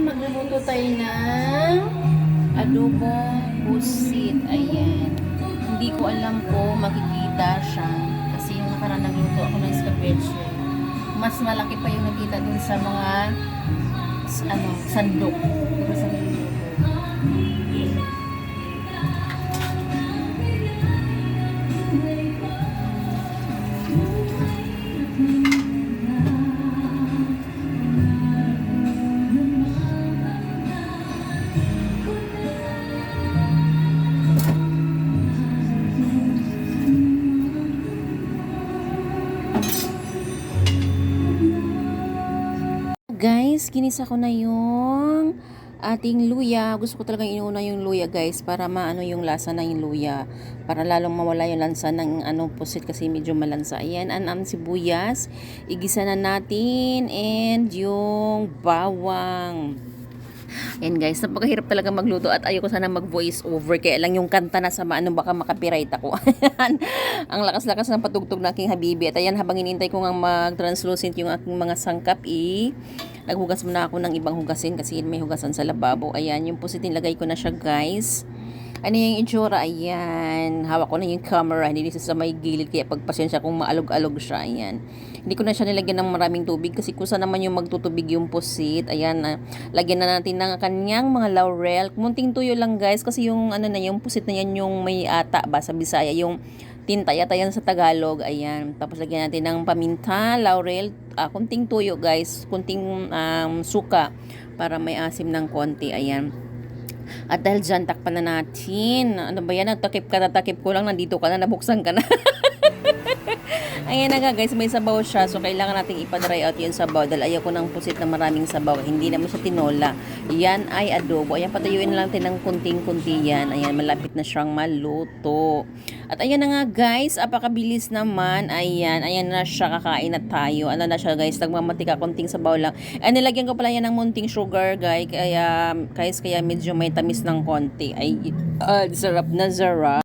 magluluto tayo ng adobong pusit. Ayan. Hindi ko alam kung makikita siya. Kasi yung nakaraan nagluto ako ng escabeche. Mas malaki pa yung nakita dun sa mga sandok. Diba sa niluluto? Guys, ginisa ko na yung ating luya. Gusto ko talaga inuuna yung luya, guys, para maano yung lasa na yung luya. Para lalong mawala yung lansa ng pusit kasi medyo malansa. Ayan, ang sibuyas. Igisa na natin and yung bawang. Yan guys, napakahirap talaga magluto at ayoko sana mag voice over kaya lang yung kanta na sama baka makapiright ako. Ayan, ang lakas-lakas ng patugtog ng aking habibi at ayan habang inintay ko nga mag-translucent yung aking mga sangkap naghugas muna ako ng ibang hugasin kasi may hugasan sa lababo. Ayan, yung pusitin lagay ko na siya guys. Ano yung itsura? Ayan. Hawak ko na yung camera. Hindi sa may gilid. Kaya pagpasensya kung maalog-alog siya. Ayan. Hindi ko na siya nilagyan ng maraming tubig. Kasi kusa naman yung magtutubig yung pusit. Ayan. Lagyan na natin ng kanyang mga laurel. Munting tuyo lang guys. Kasi yung yung pusit na yan yung may ata ba sa Bisaya. Yung tinta yata yan sa Tagalog. Ayan. Tapos lagyan natin ng paminta, laurel. Kunting tuyo guys. Kunting suka. Para may asim ng konti. Ayan. At dahil dyan, takpan na natin. Ano ba yan? Takip ko lang. Nandito ka na, nabuksan ka na. Ayan na nga guys, may sabaw siya. So, kailangan nating ipa-dry out yung sabaw. Dahil ayaw ko ng pusit na maraming sabaw. Hindi naman siya tinola. Yan ay adobo. Ayan, patayuin na lang natin ng kunting-kunti yan. Ayan, malapit na siyang maluto. At ayan na nga guys, apakabilis naman. Ayan, ayan na siya, kakain na tayo. Ano na siya guys, nagmamatika, kunting sabaw lang. Nilagyan ko pala yan ng munting sugar guys. Kaya medyo may tamis ng konti. Ay, sarap na sarap.